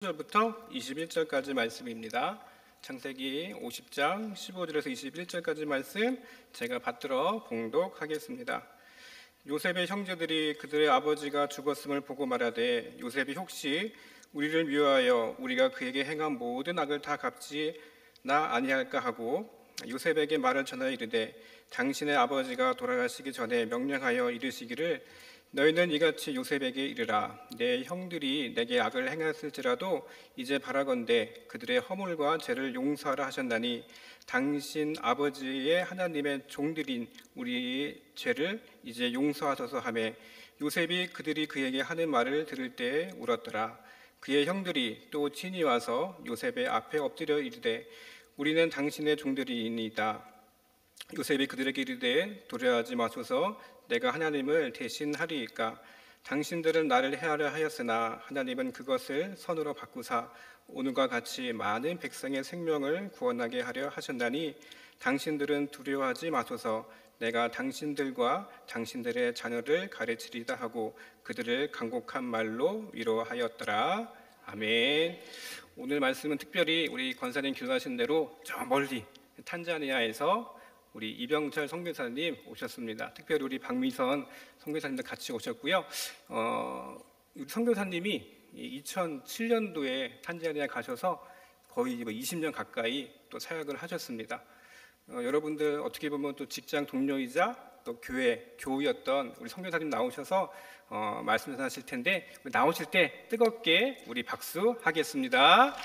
절부터 21절까지 말씀입니다. 창세기 50장 15절에서 21절까지 말씀 제가 받들어 봉독하겠습니다. 요셉의 형제들이 그들의 아버지가 죽었음을 보고 말하되 요셉이 혹시 우리를 미워하여 우리가 그에게 행한 모든 악을 다 갚지나 아니할까 하고 요셉에게 말을 전하여 이르되 당신의 아버지가 돌아가시기 전에 명령하여 이르시기를 너희는 이같이 요셉에게 이르라. 내 형들이 내게 악을 행했을지라도 이제 바라건대 그들의 허물과 죄를 용서하라 하셨나니 당신 아버지의 하나님의 종들인 우리의 죄를 이제 용서하소서 하매 요셉이 그들이 그에게 하는 말을 들을 때에 울었더라. 그의 형들이 또 친히 와서 요셉의 앞에 엎드려 이르되 우리는 당신의 종들이니이다. 요셉이 그들에게 이르되 두려워하지 마소서. 내가 하나님을 대신하리이까. 당신들은 나를 해하려 하였으나 하나님은 그것을 선으로 바꾸사 오늘과 같이 많은 백성의 생명을 구원하게 하려 하셨나니 당신들은 두려워하지 마소서. 내가 당신들과 당신들의 자녀를 가르치리다 하고 그들을 간곡한 말로 위로하였더라. 아멘. 오늘 말씀은 특별히 우리 권사님 기도하신 대로 저 멀리 탄자니아에서 우리 이병철 선교사님 오셨습니다. 특별히 우리 박미선 선교사님도 같이 오셨고요. 우리 선교사님이 2007년도에 탄자니아 가셔서 거의 20년 가까이 또 사역을 하셨습니다. 여러분들 어떻게 보면 또 직장 동료이자 또 교우였던 우리 선교사님 나오셔서 말씀 전하실 텐데 나오실 때 뜨겁게 우리 박수 하겠습니다.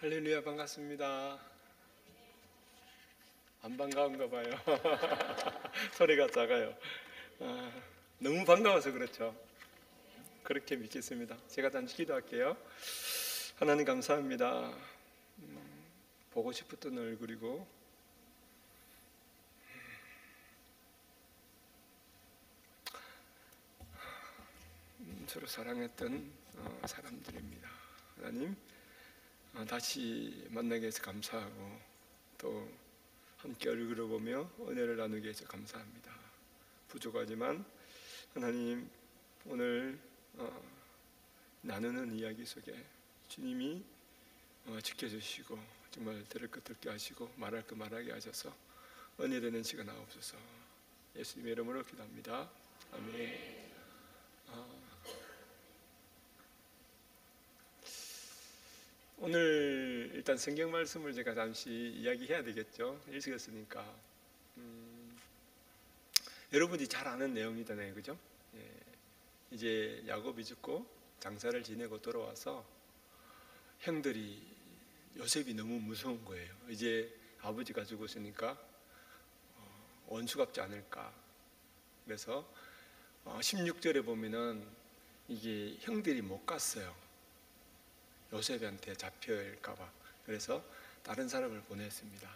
할렐루야, 반갑습니다. 안 반가운가 봐요. 소리가 작아요. 너무 반가워서 그렇죠. 그렇게 믿겠습니다. 제가 단지 기도할게요. 하나님 감사합니다. 보고 싶었던 얼굴이고 서로 사랑했던 사람들입니다. 하나님 다시 만나게 해서 감사하고 또 함께 얼굴을 보며 은혜를 나누게 해서 감사합니다. 부족하지만 하나님 오늘 나누는 이야기 속에 주님이 지켜주시고 정말 들을 것 듣게 하시고 말할 것 말하게 하셔서 은혜되는 시간 하옵소서. 예수님의 이름으로 기도합니다. 아멘. 오늘 일단 성경 말씀을 제가 잠시 이야기해야 되겠죠. 읽으셨으니까 여러분이 잘 아는 내용이잖아요, 그죠? 예. 이제 야곱이 죽고 장사를 지내고 돌아와서 형들이 요셉이 너무 무서운 거예요. 이제 아버지가 죽었으니까 원수갑지 않을까. 그래서 16절에 보면은 이게 형들이 못 갔어요. 요셉한테 잡혀갈까봐. 그래서 다른 사람을 보냈습니다.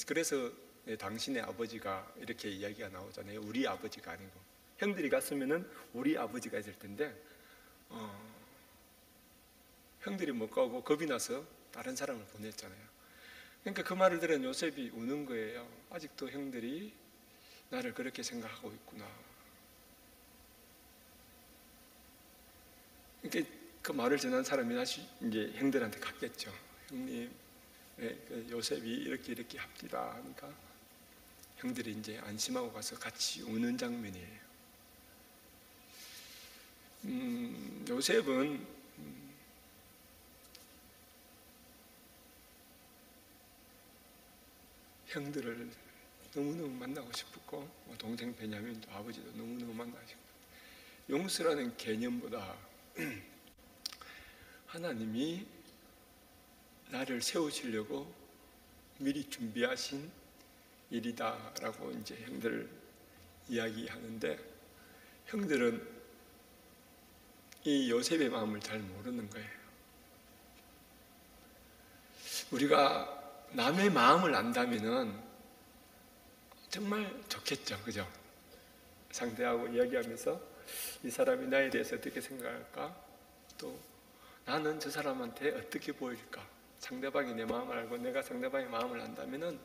그래서 당신의 아버지가 이렇게 이야기가 나오잖아요. 우리 아버지가 아니고 형들이 갔으면은 우리 아버지가 있을 텐데 형들이 못 가고 겁이 나서 다른 사람을 보냈잖아요. 그러니까 그 말을 들은 요셉이 우는 거예요. 아직도 형들이 나를 그렇게 생각하고 있구나. 그러니까 그 말을 전한 사람이 다시 이제 형들한테 갔겠죠. 형님, 요셉이 이렇게 합디다 하니까 형들이 이제 안심하고 가서 같이 우는 장면이에요. 요셉은 형들을 너무너무 만나고 싶었고 동생 베냐민도 아버지도 너무너무 만나고 싶고 용서라는 개념보다 하나님이 나를 세우시려고 미리 준비하신 일이다라고 이제 형들 이야기하는데 형들은 이 요셉의 마음을 잘 모르는 거예요. 우리가 남의 마음을 안다면은 정말 좋겠죠, 그죠? 상대하고 이야기하면서 이 사람이 나에 대해서 어떻게 생각할까? 또 나는 저 사람한테 어떻게 보일까? 상대방이 내 마음을 알고 내가 상대방의 마음을 안다면은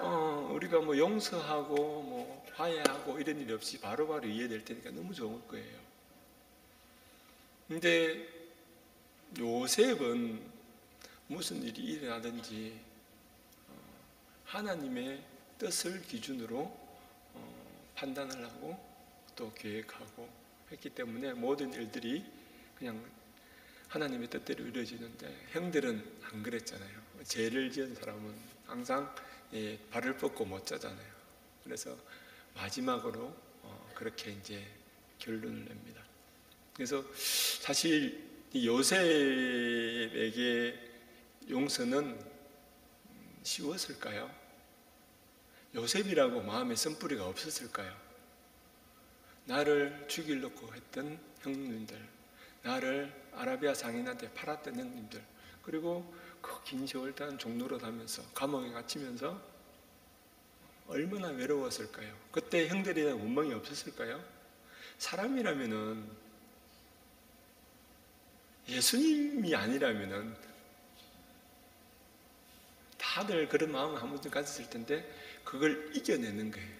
우리가 뭐 용서하고 뭐 화해하고 이런 일이 없이 바로바로 이해될 테니까 너무 좋을 거예요. 근데 요셉은 무슨 일이 일어나든지 하나님의 뜻을 기준으로 판단을 하고 또 계획하고 했기 때문에 모든 일들이 그냥 하나님의 뜻대로 이루어지는데, 형들은 안 그랬잖아요. 죄를 지은 사람은 항상 발을 뻗고 못 자잖아요. 그래서 마지막으로 그렇게 이제 결론을 냅니다. 그래서 사실 이 요셉에게 용서는 쉬웠을까요? 요셉이라고 마음에 쓴뿌리가 없었을까요? 나를 죽이려고 했던 형님들, 나를 아라비아 상인한테 팔았던 형님들, 그리고 그 긴 세월 동안 종로로 다면서 감옥에 갇히면서 얼마나 외로웠을까요? 그때 형들에 대한 원망이 없었을까요? 사람이라면은, 예수님이 아니라면은 다들 그런 마음을 한 번쯤 가졌을 텐데 그걸 이겨내는 거예요.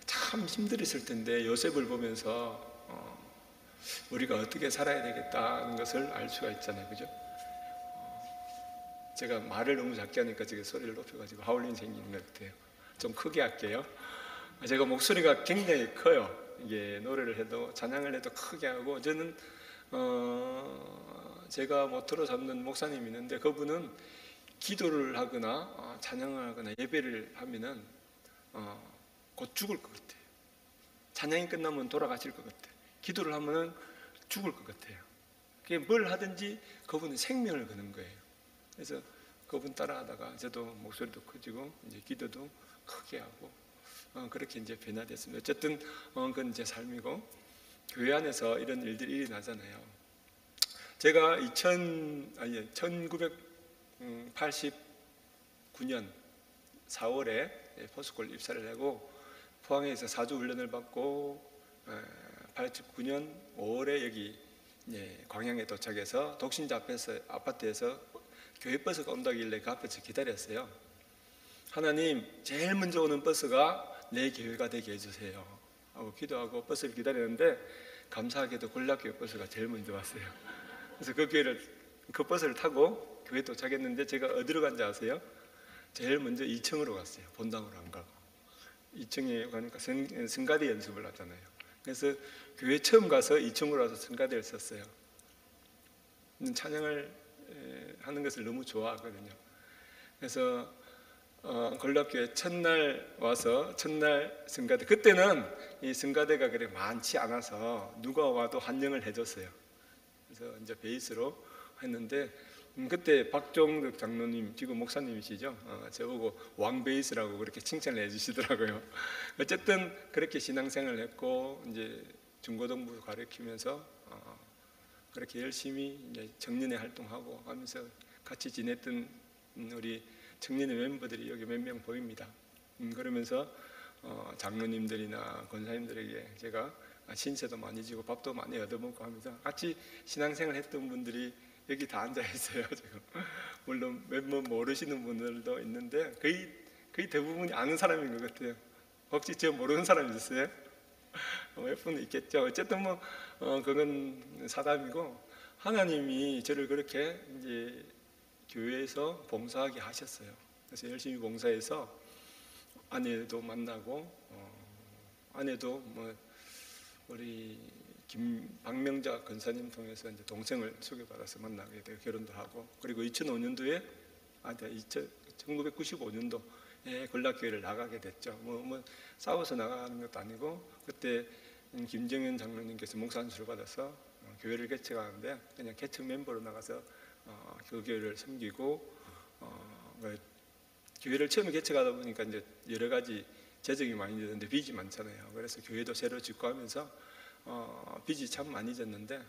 참 힘들었을 텐데 요셉을 보면서 우리가 어떻게 살아야 되겠다는 것을 알 수가 있잖아요. 그죠? 제가 말을 너무 작게 하니까 지금 소리를 높여가지고 하울링 생기는 것 같아요. 좀 크게 할게요. 제가 목소리가 굉장히 커요. 이게 노래를 해도 찬양을 해도 크게 하고, 저는 제가 모토로 잡는 목사님이 있는데 그분은 기도를 하거나 찬양을 하거나 예배를 하면은 곧 죽을 것 같아요. 찬양이 끝나면 돌아가실 것 같아요. 기도를 하면은 죽을 것 같아요. 그게 뭘 하든지 그분은 생명을 거는 거예요. 그래서 그분 따라하다가 저도 목소리도 커지고 이제 기도도 크게 하고 그렇게 이제 변화됐습니다. 어쨌든 그건 제 삶이고, 교회 안에서 이런 일들이 일어나잖아요. 제가 1989년 4월에 포스콜 입사를 하고 포항에서 4주 훈련을 받고 89년 5월에 여기 광양에 도착해서 독신자 아파트에서 교회 버스가 온다길래 그 앞에서 기다렸어요. 하나님, 제일 먼저 오는 버스가 내 교회가 되게 해주세요 하고 기도하고 버스를 기다렸는데, 감사하게도 골락교회 버스가 제일 먼저 왔어요. 그래서 그 버스를 타고 교회 도착했는데 제가 어디로 간지 아세요? 제일 먼저 2층으로 갔어요. 본당으로 안 가고 2층에 가니까 성가대 연습을 하잖아요. 그래서 교회 처음 가서 2층으로 와서 성가대를 썼어요. 찬양을 하는 것을 너무 좋아하거든요. 그래서 건락교회 첫날 와서 첫날 성가대, 그때는 이 성가대가 그래 많지 않아서 누가 와도 환영을 해줬어요. 그래서 이제 베이스로 했는데 그때 박종덕 장로님, 지금 목사님이시죠? 저보고 왕베이스라고 그렇게 칭찬을 해주시더라고요. 어쨌든 그렇게 신앙생활을 했고 이제 중고등부 가르치면서 그렇게 열심히 이제 청년회 활동하고 하면서 같이 지냈던 우리 청년회 멤버들이 여기 몇 명 보입니다. 그러면서 장로님들이나 권사님들에게 제가 신세도 많이 지고 밥도 많이 얻어먹고 하면서 같이 신앙생활 했던 분들이 여기 다 앉아 있어요. 지금 물론 몇몇 모르시는 분들도 있는데 거의 대부분이 아는 사람인 것 같아요. 혹시 저 모르는 사람 있으세요? 몇 분 있겠죠. 어쨌든 그건 사담이고, 하나님이 저를 그렇게 이제 교회에서 봉사하게 하셨어요. 그래서 열심히 봉사해서 아내도 만나고 아내도 우리 박명자 권사님 통해서 이제 동생을 소개받아서 만나게 되고 결혼도 하고, 그리고 2005년도에 1995년도에 건락교회를 나가게 됐죠. 싸워서 나가는 것도 아니고, 그때 김정현 장로님께서 목사 안수를 받아서 교회를 개척하는데 그냥 개척 멤버로 나가서 그 교회를 섬기고, 교회를 처음에 개척하다 보니까 이제 여러 가지 재정이 많이 드는데 빚이 많잖아요. 그래서 교회도 새로 짓고 하면서 빚이 참 많이 졌는데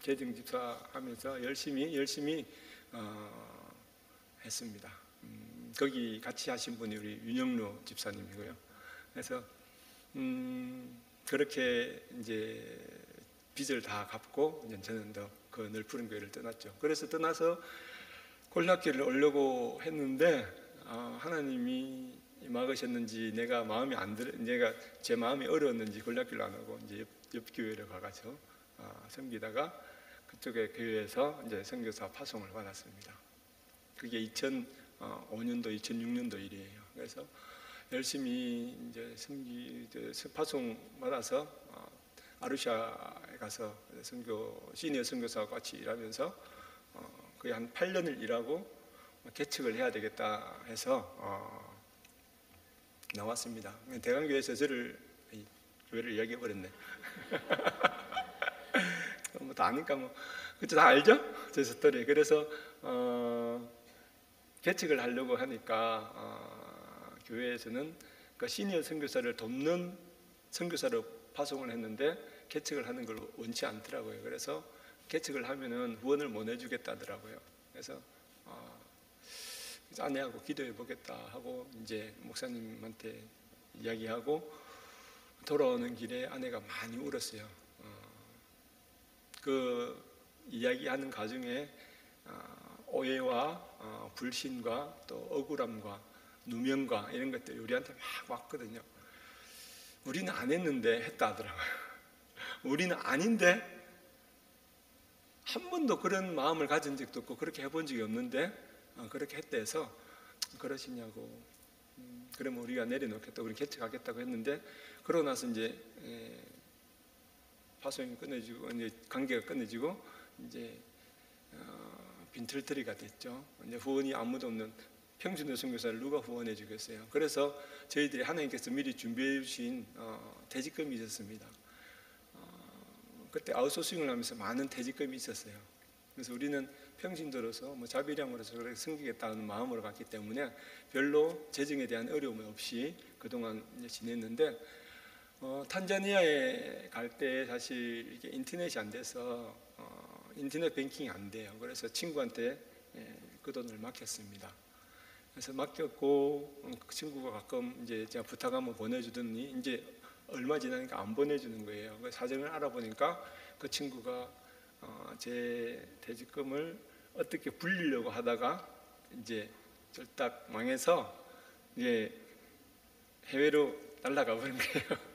재정 집사하면서 열심히 했습니다. 거기 같이 하신 분이 우리 윤영로 집사님이고요. 그래서 그렇게 이제 빚을 다 갚고 이제 저는 더 그 늘 푸른 교회를 떠났죠. 그래서 떠나서 콜락교회를 오려고 했는데 하나님이 막으셨는지 내가 내가 제 마음이 어려웠는지 걸락길로 안 하고 이제 옆 교회로 가가지고 섬기다가 그쪽에 교회에서 이제 선교사 파송을 받았습니다. 그게 2005년도, 2006년도 일이에요. 그래서 열심히 이제 파송 받아서 아루샤에 가서 시니어 선교사와 같이 일하면서 거의 한 8년을 일하고 개척을 해야 되겠다 해서 나왔습니다. 대강교회에서 교회를 이야기해 버렸네. 뭐 다 아니까 그쵸, 다 알죠? 제 스토리. 그래서 개척을 하려고 하니까 교회에서는 그 시니어 선교사를 돕는 선교사로 파송을 했는데 개척을 하는 걸 원치 않더라고요. 그래서 개척을 하면은 후원을 못 해주겠다더라고요. 그래서 아내하고 기도해 보겠다 하고 이제 목사님한테 이야기하고 돌아오는 길에 아내가 많이 울었어요. 그 이야기하는 과정에 오해와 불신과 또 억울함과 누명과 이런 것들이 우리한테 막 왔거든요. 우리는 안 했는데 했다 하더라고요. 우리는 아닌데 한 번도 그런 마음을 가진 적도 없고 그렇게 해본 적이 없는데 그렇게 했다 해서 그러시냐고. 그러면 우리가 내려놓겠다, 우리 개척하겠다고 했는데 그러고 나서 이제 파송이 끊어지고 이제 관계가 끊어지고 이제 빈털터리가 됐죠. 이제 후원이 아무도 없는 평신도 선교사를 누가 후원해 주겠어요. 그래서 저희들이 하나님께서 미리 준비해 주신 퇴직금이 있었습니다. 그때 아웃소싱을 하면서 많은 퇴직금이 있었어요. 그래서 우리는 평신도로서 자비량으로서 그렇게 섬기겠다는 마음으로 갔기 때문에 별로 재정에 대한 어려움 없이 그동안 이제 지냈는데 탄자니아에 갈 때 사실 이렇게 인터넷이 안 돼서 인터넷 뱅킹이 안 돼요. 그래서 친구한테 그 돈을 맡겼습니다. 그래서 맡겼고 그 친구가 가끔 이제 제가 부탁하면 보내주더니 이제 얼마 지나니까 안 보내주는 거예요. 그 사정을 알아보니까 그 친구가 제 퇴직금을 어떻게 불리려고 하다가 이제 쫄딱 망해서 이제 해외로 날아가 버린 거예요.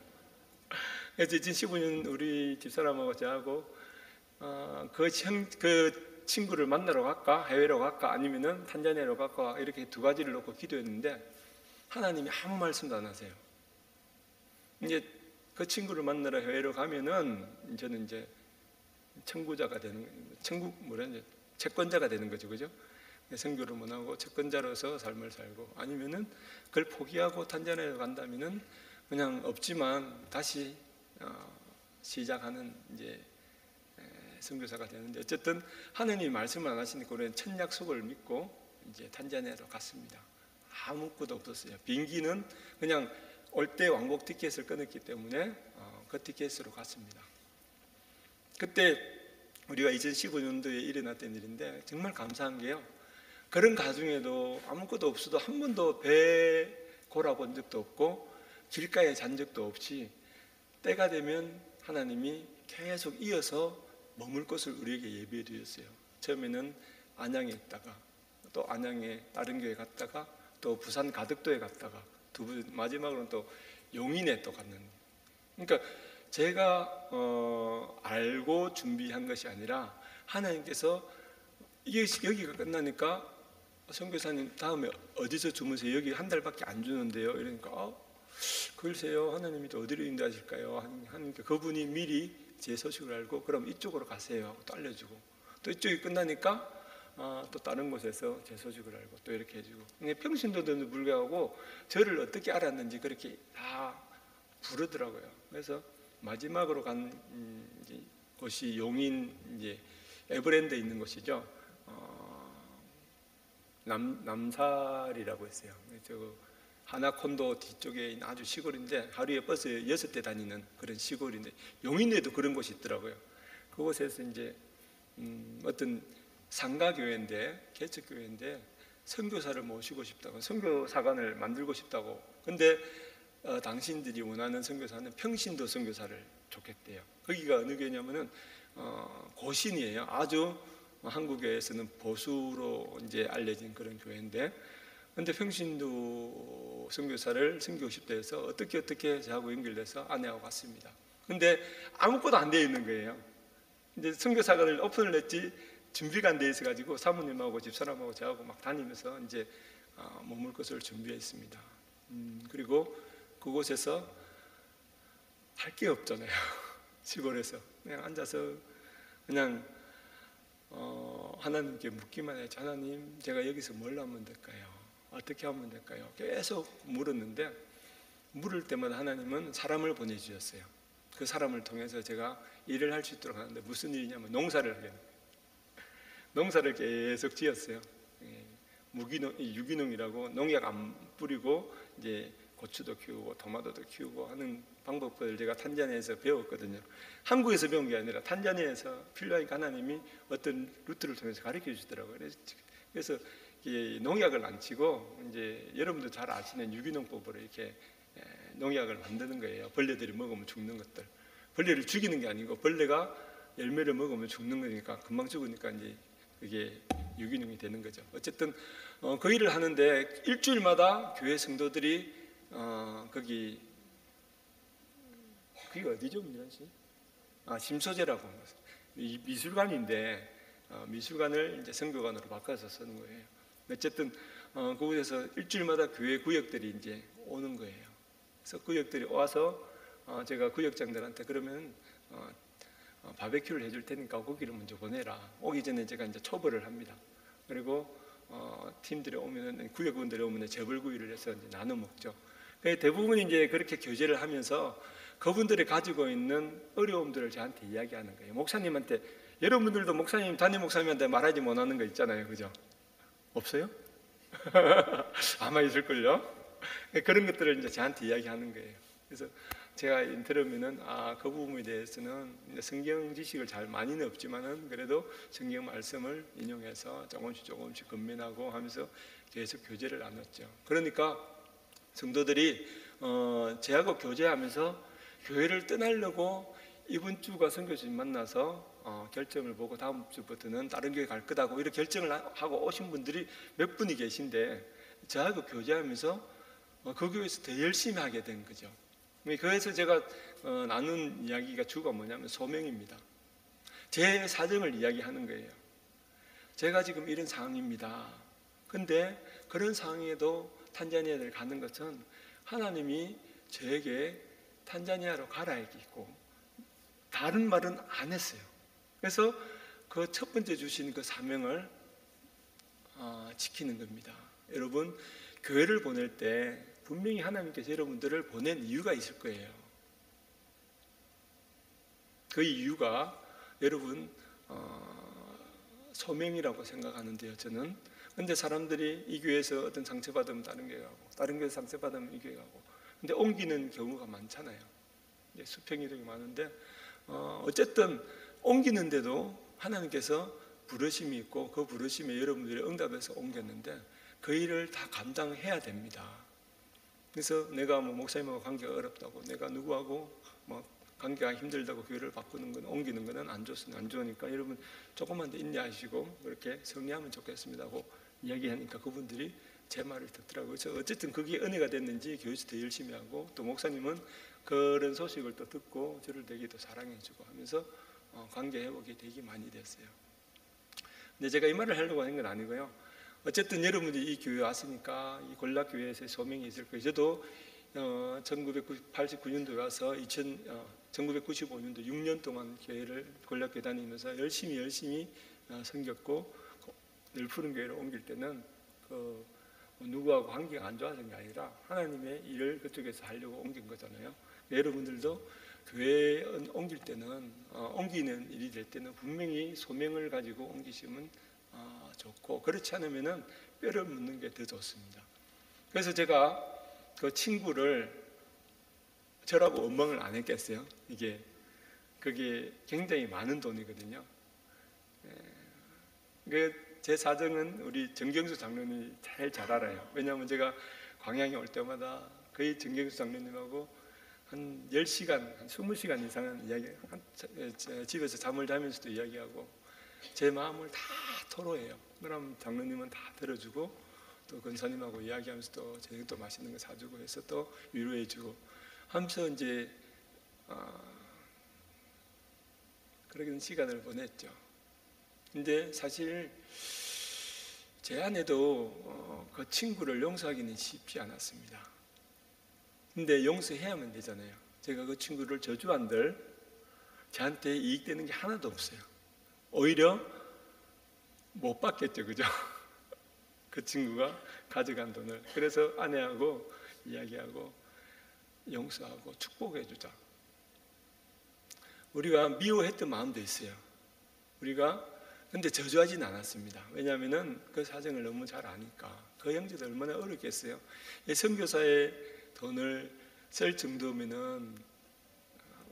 그래서 2015년 우리 집사람하고 저하고 그 친구를 만나러 갈까, 해외로 갈까, 아니면은 탄자니아로 갈까 이렇게 두 가지를 놓고 기도했는데 하나님이 아무 말씀도 안 하세요. 이제 그 친구를 만나러 해외로 가면은 저는 이제 청구자가 되는, 채권자가 되는 거죠, 그죠? 선교를 못 하고 채권자로서 삶을 살고, 아니면은 그걸 포기하고 탄자니아로 간다면은 그냥 없지만 다시 시작하는 이제 선교사가 되는데, 어쨌든 하느님이 말씀을 안 하시니까 우리는 첫 약속을 믿고 이제 탄자니아로 갔습니다. 아무것도 없었어요. 비행기는 그냥 올 때 왕복 티켓을 끊었기 때문에 그 티켓으로 갔습니다. 그때 우리가 2015년도에 일어났던 일인데 정말 감사한 게요, 그런 가중에도 아무것도 없어도 한 번도 배 골아본 적도 없고 길가에 잔 적도 없이 때가 되면 하나님이 계속 이어서 머물 곳을 우리에게 예비해 주셨어요. 처음에는 안양에 있다가 또 안양에 다른 교회 갔다가 또 부산 가덕도에 갔다가 마지막으로는 또 용인에 또 갔는데, 그러니까 제가 알고 준비한 것이 아니라 하나님께서 여기가 끝나니까 선교사님 다음에 어디서 주무세요? 여기 한 달밖에 안 주는데요. 이러니까 글쎄요, 하나님이 또 어디로 인도하실까요? 하니까 그분이 미리 제 소식을 알고 그럼 이쪽으로 가세요 하고 또 알려주고, 또 이쪽이 끝나니까 또 다른 곳에서 제 소식을 알고 또 이렇게 해주고, 평신도들도 불구하고 저를 어떻게 알았는지 그렇게 다 부르더라고요. 그래서 마지막으로 간 곳이 용인 이제 에버랜드에 있는 곳이죠. 남살이라고 했어요. 저 하나콘도 뒤쪽에 있는 아주 시골인데 하루에 버스 6대 다니는 그런 시골인데, 용인에도 그런 곳이 있더라고요. 그곳에서 이제 어떤 상가교회인데, 개척교회인데 선교사를 모시고 싶다고, 선교사관을 만들고 싶다고. 근데 당신들이 원하는 선교사는 평신도 선교사를 좋겠대요. 거기가 어느 교회냐면은 고신이에요. 아주 한국에서는 보수로 이제 알려진 그런 교회인데 근데 평신도 선교사를 선교 50대에서 어떻게 저하고 연결돼서 아내하고 갔습니다. 근데 아무것도 안 돼 있는 거예요. 이제 선교사를 오픈을 했지 준비가 안 돼 있어 가지고 사모님하고 집사람하고 저하고 막 다니면서 이제 머물 것을 준비했습니다. 그리고 그곳에서 할 게 없잖아요. 시골에서 그냥 앉아서 그냥 하나님께 묻기만 해야지. 하나님, 제가 여기서 뭘 하면 될까요? 어떻게 하면 될까요? 계속 물었는데 물을 때마다 하나님은 사람을 보내주셨어요. 그 사람을 통해서 제가 일을 할 수 있도록 하는데 무슨 일이냐면 농사를 하게 됩니다. 농사를 계속 지었어요. 유기농이라고 농약 안 뿌리고 이제 고추도 키우고 토마토도 키우고 하는 방법들을 제가 탄자니아에서 배웠거든요. 한국에서 배운 게 아니라 탄자니아에서 필요하니까 하나님이 어떤 루트를 통해서 가르쳐 주시더라고요. 그래서 농약을 안 치고 이제 여러분도 잘 아시는 유기농법으로 이렇게 농약을 만드는 거예요. 벌레들이 먹으면 죽는 것들. 벌레를 죽이는 게 아니고 벌레가 열매를 먹으면 죽는 거니까 금방 죽으니까 이제 그게 유기농이 되는 거죠. 어쨌든 그 일을 하는데 일주일마다 교회 성도들이 거기 그게 어디죠, 민현 씨? 심소재라고 미술관인데 미술관을 이제 선교관으로 바꿔서 쓰는 거예요. 어쨌든 그곳에서 일주일마다 교회 구역들이 이제 오는 거예요. 그래서 구역들이 와서 제가 구역장들한테 그러면 바베큐를 해줄 테니까 고기를 먼저 보내라. 오기 전에 제가 이제 초벌을 합니다. 그리고 팀들이 오면은 구역원들이 오면 재벌구이를 해서 이제 나눠 먹죠. 대부분 이제 그렇게 교제를 하면서 그분들이 가지고 있는 어려움들을 저한테 이야기하는 거예요. 목사님한테 여러분들도 목사님, 담임 목사님한테 말하지 못하는 거 있잖아요, 그죠? 없어요? 아마 있을걸요. 그런 것들을 이제 저한테 이야기하는 거예요. 그래서 제가 들으면은 그 부분에 대해서는 성경 지식을 잘 많이는 없지만은 그래도 성경 말씀을 인용해서 조금씩 건면하고 하면서 계속 교제를 나눴죠. 그러니까 성도들이 제하고 교제하면서 교회를 떠나려고 이번 주가 선교주님 만나서 결정을 보고 다음 주부터는 다른 교회 갈 거다고 이렇게 결정을 하고 오신 분들이 몇 분이 계신데 저하고 교제하면서 그 교회에서 더 열심히 하게 된 거죠. 그래서 제가 나눈 이야기가 주가 뭐냐면 소명입니다. 제 사정을 이야기하는 거예요. 제가 지금 이런 상황입니다. 근데 그런 상황에도 탄자니아를 가는 것은 하나님이 저에게 탄자니아로 가라 했고 다른 말은 안 했어요. 그래서 그 첫 번째 주신 그 사명을 지키는 겁니다. 여러분, 교회를 보낼 때 분명히 하나님께서 여러분들을 보낸 이유가 있을 거예요. 그 이유가 여러분 소명이라고 생각하는데요, 저는. 근데 사람들이 이 교회에서 어떤 상처받으면 다른 교회 가고 다른 교회에서 상처받으면 이 교회 가고 근데 옮기는 경우가 많잖아요. 수평이동이 많은데 어쨌든 옮기는데도 하나님께서 부르심이 있고 그 부르심에 여러분들이 응답해서 옮겼는데 그 일을 다 감당해야 됩니다. 그래서 내가 목사님하고 관계가 어렵다고 내가 누구하고 관계가 힘들다고 교회를 바꾸는 건 옮기는 거는 안 좋으니까 여러분 조금만 더 인내하시고 그렇게 정리하면 좋겠습니다 하고 이야기하니까 그분들이 제 말을 듣더라고요. 그래서 어쨌든 그게 은혜가 됐는지 교회에서 더 열심히 하고 또 목사님은 그런 소식을 또 듣고 저를 되게 더 사랑해주고 하면서 관계 회복이 되게 많이 됐어요. 근데 제가 이 말을 하려고 하는 건 아니고요. 어쨌든 여러분들이 이 교회 왔으니까 이 골락교회에서 소명이 있을 거예요. 저도 1989년도에 와서 1995년도 6년 동안 교회를 골락교회 다니면서 열심히 섬겼고 늘 푸른 교회로 옮길 때는 누구하고 관계가 안 좋아서 게 아니라 하나님의 일을 그쪽에서 하려고 옮긴 거잖아요. 여러분들도 교회에 옮길 때는 옮기는 일이 될 때는 분명히 소명을 가지고 옮기시면 좋고 그렇지 않으면은 뼈를 묻는 게 더 좋습니다. 그래서 제가 그 친구를 저라고 원망을 안 했겠어요. 그게 굉장히 많은 돈이거든요. 제 사정은 우리 정경수 장로님이 잘 알아요. 왜냐하면 제가 광양에 올 때마다 거의 정경수 장로님하고 한 10시간, 한 20시간 이상은 집에서 잠을 자면서도 이야기하고 제 마음을 다 토로해요. 그럼 장로님은 다 들어주고 또 권사님하고 이야기하면서 또 저녁도 맛있는 거 사주고 해서 또 위로해주고 하면서 이제 그런 시간을 보냈죠. 근데 사실 제 아내도 그 친구를 용서하기는 쉽지 않았습니다. 근데 용서해야만 되잖아요. 제가 그 친구를 저주한들 저한테 이익되는 게 하나도 없어요. 오히려 못 받겠죠, 그죠? 그 친구가 가져간 돈을. 그래서 아내하고 이야기하고 용서하고 축복해 주자. 우리가 미워했던 마음도 있어요. 우리가 근데 저주하지는 않았습니다. 왜냐하면은 그 사정을 너무 잘 아니까. 그 형제들 얼마나 어렵겠어요. 선교사의 돈을 쓸 정도면은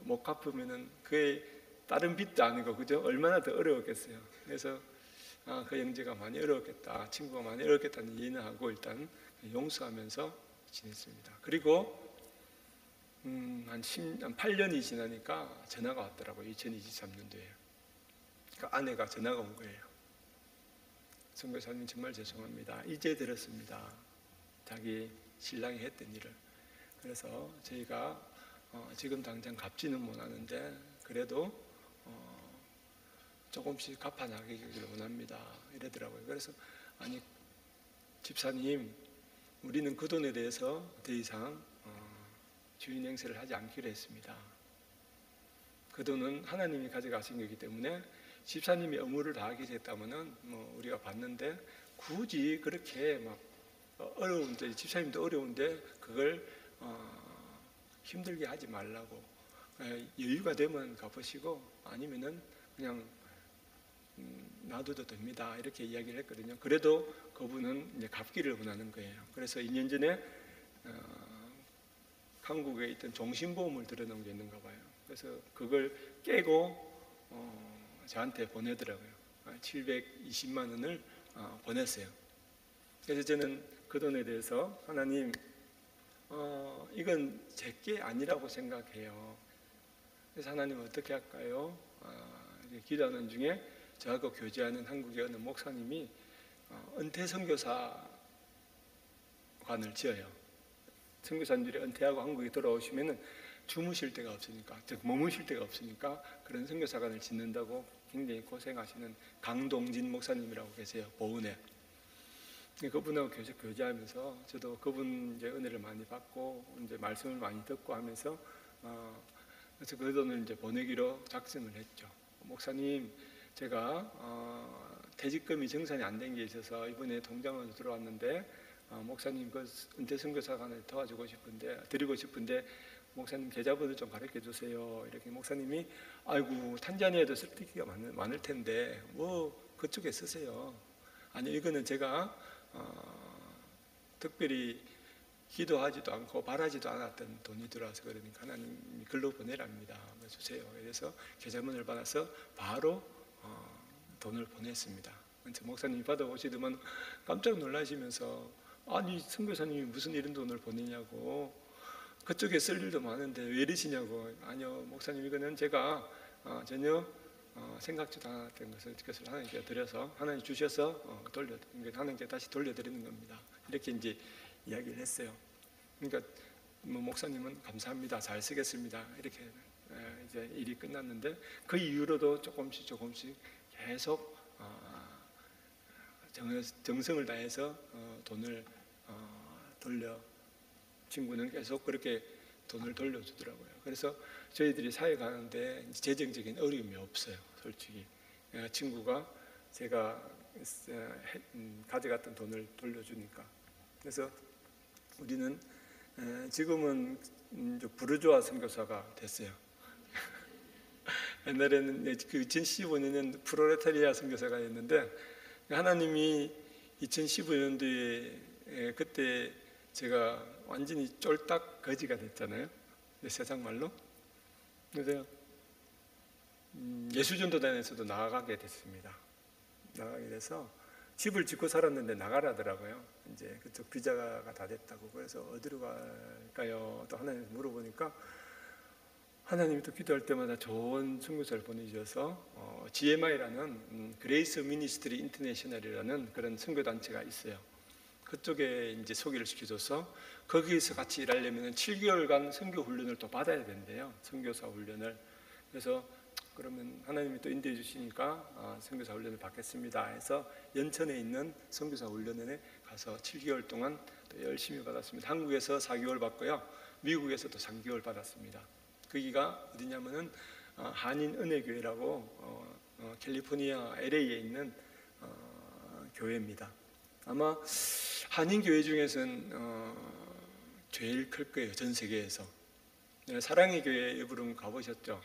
못 갚으면은 그의 다른 빚도 아니고 그죠? 얼마나 더 어려웠겠어요. 그래서 그 형제가 많이 어려웠겠다, 친구가 많이 어렵겠다는 이해는 하고 일단 용서하면서 지냈습니다. 그리고 한 8년이 지나니까 전화가 왔더라고요. 2023년도에. 그러니까 아내가 전화가 온 거예요. 선교사님 정말 죄송합니다. 이제 들었습니다. 자기 신랑이 했던 일을. 그래서 저희가 지금 당장 갚지는 못하는데 그래도 조금씩 갚아나가기를 원합니다. 이러더라고요. 그래서 아니 집사님, 우리는 그 돈에 대해서 더 이상 주인 행세를 하지 않기로 했습니다. 그 돈은 하나님이 가져가신 거기 때문에 집사님이 의무를 다하게 됐다면은 우리가 받는데 굳이 그렇게 막 어려운데 집사님도 어려운데 그걸 힘들게 하지 말라고 여유가 되면 갚으시고 아니면은 그냥 놔둬도 됩니다. 이렇게 이야기를 했거든요. 그래도 그분은 이제 갚기를 원하는 거예요. 그래서 2년 전에 한국에 있던 종신보험을 들어놓은 게 있는가 봐요. 그래서 그걸 깨고 저한테 보내더라고요. 720만 원을 보냈어요. 그래서 저는 그 돈에 대해서 하나님 이건 제게 아니라고 생각해요. 그래서 하나님 어떻게 할까요? 기도하는 중에 저하고 교제하는 한국의 어느 목사님이 은퇴 선교사관을 지어요. 선교사님들이 은퇴하고 한국에 돌아오시면은 주무실 데가 없으니까, 즉 머무실 데가 없으니까 그런 선교사관을 짓는다고 굉장히 고생하시는 강동진 목사님이라고 계세요. 보은에. 그분하고 계속 교제하면서 저도 그분 이제 은혜를 많이 받고 이제 말씀을 많이 듣고 하면서 그래서 그 돈을 이제 보내기로 작정을 했죠. 목사님, 제가 퇴직금이 정산이 안 된 게 있어서 이번에 통장으로 들어왔는데 목사님 그 은퇴 선교사관을 도와주고 싶은데 드리고 싶은데 목사님 계좌번호 좀 가르쳐 주세요. 이렇게 목사님이 아이고 탄자니아에도 쓸 데가 많을 텐데 뭐 그쪽에 쓰세요. 아니 이거는 제가 특별히 기도하지도 않고 바라지도 않았던 돈이 들어와서 그러니까 하나님이 글로 보내랍니다. 주세요. 그래서 계좌번호를 받아서 바로 돈을 보냈습니다. 목사님이 받아보시더만 깜짝 놀라시면서 아니 선교사님이 무슨 이런 돈을 보내냐고 그쪽에 쓸 일도 많은데 왜 이러시냐고. 아니요 목사님 이거는 제가 전혀 생각지도 않았던 것을 하나님께 드려서 하나님 주셔서 하나님께 다시 돌려드리는 겁니다. 이렇게 이제 이야기를 했어요. 그러니까 목사님은 감사합니다. 잘 쓰겠습니다. 이렇게 이제 일이 끝났는데 그 이후로도 조금씩 계속 정성을 다해서 돈을 돌려 친구는 계속 그렇게 돈을 돌려주더라고요. 그래서 저희들이 사회 가는데 재정적인 어려움이 없어요. 솔직히 친구가 제가 가져갔던 돈을 돌려주니까. 그래서 우리는 지금은 부르주아 선교사가 됐어요. 옛날에는 그 2015년에는 프로레타리아 선교사가 됐는데 하나님이 2015년도에 그때 제가 완전히 쫄딱 거지가 됐잖아요. 세상 말로. 그래서 예수전도단에서도 나가게 됐습니다. 나가게 돼서 집을 짓고 살았는데 나가라더라고요. 이제 그쪽 비자가 다 됐다고. 그래서 어디로 갈까요? 또 하나님 물어보니까 하나님이 또 기도할 때마다 좋은 선교사를 보내주셔서 GMI라는 그레이스 미니스트리 인터내셔널이라는 그런 선교단체가 있어요. 그쪽에 이제 소개를 시켜줘서 거기에서 같이 일하려면 7개월간 선교 훈련을 또 받아야 된대요. 선교사 훈련을. 그래서 그러면 하나님이 또 인도해 주시니까 선교사 훈련을 받겠습니다 해서 연천에 있는 선교사 훈련원에 가서 7개월 동안 또 열심히 받았습니다. 한국에서 4개월 받고요, 미국에서도 3개월 받았습니다. 거기가 어디냐면은 한인 은혜교회라고 캘리포니아 LA에 있는 교회입니다. 아마 한인 교회 중에서는 제일 클 거예요, 전 세계에서. 사랑의 교회 일부러 가보셨죠?